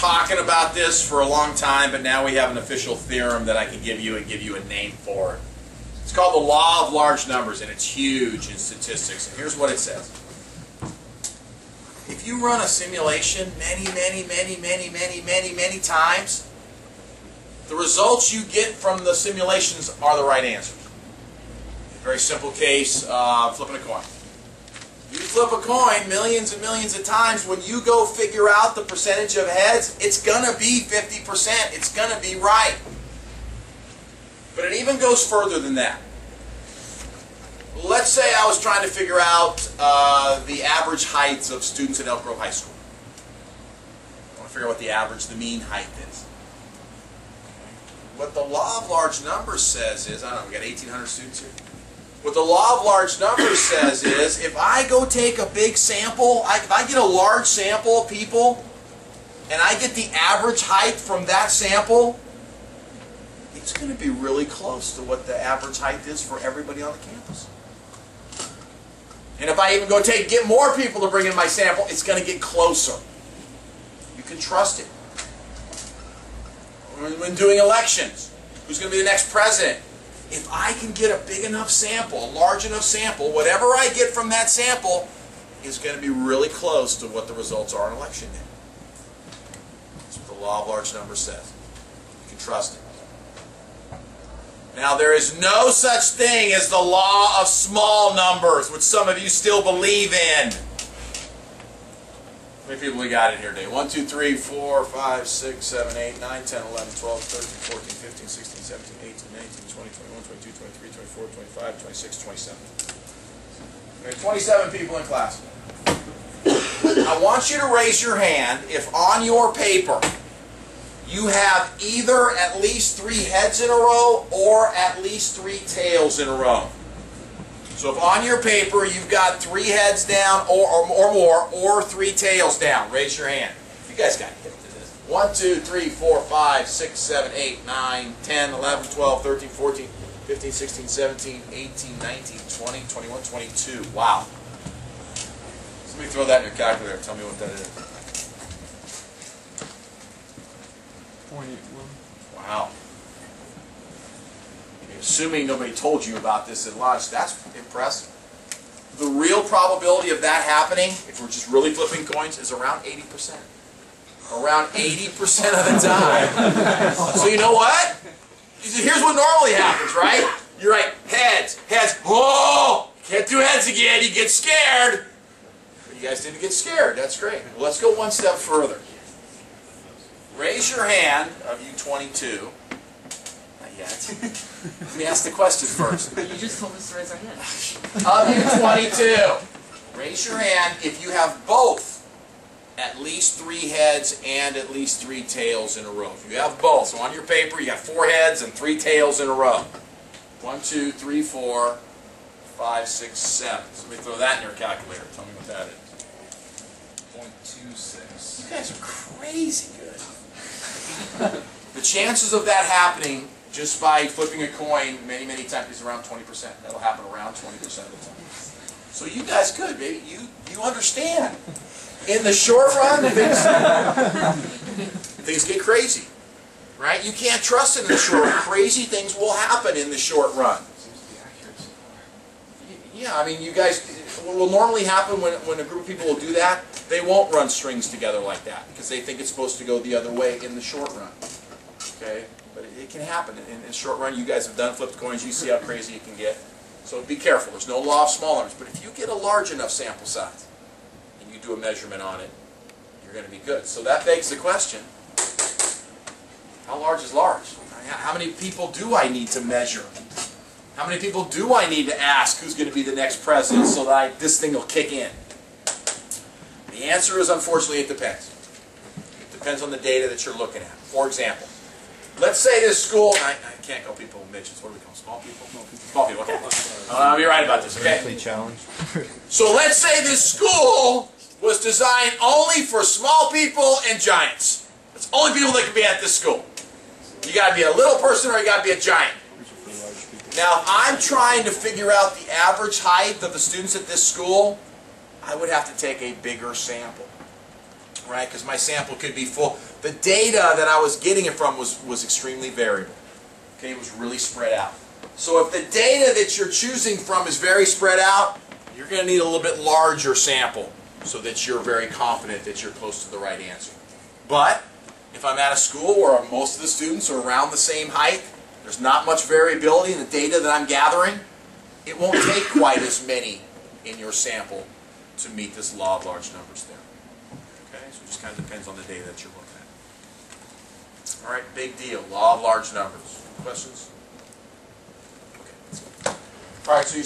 talking about this for a long time, but now we have an official theorem that I can give you and give you a name for it. It's called the law of large numbers, and it's huge in statistics. And here's what it says. If you run a simulation many times, the results you get from the simulations are the right answers. Very simple case, flipping a coin. You flip a coin millions and millions of times. When you go figure out the percentage of heads, it's going to be 50%. It's going to be right. But it even goes further than that. Let's say I was trying to figure out the average heights of students at Elk Grove High School. I want to figure out what the mean height is. What the law of large numbers says is, I don't know, we got 1,800 students here. What the law of large numbers says is, if I go take a big sample, if I get a large sample of people, and I get the average height from that sample, it's going to be really close to what the average height is for everybody on the campus. And if I even go get more people to bring in my sample, it's going to get closer. You can trust it. When doing elections, who's going to be the next president? If I can get a big enough sample, a large enough sample, whatever I get from that sample is going to be really close to what the results are in election day. That's what the law of large numbers says. You can trust it. Now, there is no such thing as the law of small numbers, which some of you still believe in. How many people we got in here today? 1, 2, 3, 4, 5, 6, 7, 8, 9, 10, 11, 12, 13, 14, 15, 16, 17, 18, 19, 20, 21, 22, 23, 24, 25, 26, 27. There are 27 people in class. I want you to raise your hand if on your paper you have either at least 3 heads in a row or at least 3 tails in a row. So if on your paper you've got 3 heads down or more, or 3 tails down, raise your hand. You guys got hit to this. 1, 2, 3, 4, 5, 6, 7, 8, 9, 10, 11, 12, 13, 14, 15, 16, 17, 18, 19, 20, 21, 22. Wow. Somebody throw that in your calculator. Tell me what that is. 0.81. Wow. Assuming nobody told you about this at lunch, that's impressive. The real probability of that happening, if we're just really flipping coins, is around 80%. Around 80% of the time. So you know what? Here's what normally happens, right? You're right, heads, whoa! Can't do heads again, you get scared. But you guys didn't get scared, that's great. Well, let's go one step further. Raise your hand of you 22. Yet. Let me ask the question first. You just told us to raise our hand. Of you 22, raise your hand if you have both at least 3 heads and at least 3 tails in a row. If you have both, so on your paper you got 4 heads and 3 tails in a row. 1, 2, 3, 4, 5, 6, 7. So let me throw that in your calculator. Tell me what that is. 0.26. You guys are crazy good. The chances of that happening just by flipping a coin many times is around 20%. That'll happen around 20% of the time. So you guys good, baby. You understand. In the short run, things get crazy. Right? You can't trust it in the short run. Crazy things will happen in the short run. Yeah, I mean, you guys, what will normally happen when a group of people will do that, they won't run strings together like that because they think it's supposed to go the other way in the short run. Okay? But it can happen. In the short run, you guys have done flipped coins. You see how crazy it can get. So be careful. There's no law of small numbers. But if you get a large enough sample size and you do a measurement on it, you're going to be good. So that begs the question, how large is large? How many people do I need to measure? How many people do I need to ask who's going to be the next president so that this thing will kick in? The answer is, unfortunately, it depends. It depends on the data that you're looking at. For example, let's say this school, I can't call people midgets, what do we call them? Small people? Small people, okay. I'll be right about this, okay? Challenge. So let's say this school was designed only for small people and giants. That's the only people that can be at this school. You got to be a little person or you got to be a giant. Now, if I'm trying to figure out the average height of the students at this school, I would have to take a bigger sample. right? Because my sample could be full. The data that I was getting it from was extremely variable. Okay, it was really spread out. So if the data that you're choosing from is very spread out, you're going to need a little bit larger sample so that you're very confident that you're close to the right answer. But if I'm at a school where most of the students are around the same height, there's not much variability in the data that I'm gathering, it won't take quite as many in your sample to meet this law of large numbers there. Okay, so it just kind of depends on the data that you're looking at. All right, big deal, law of large numbers. Questions? Okay. All right, so you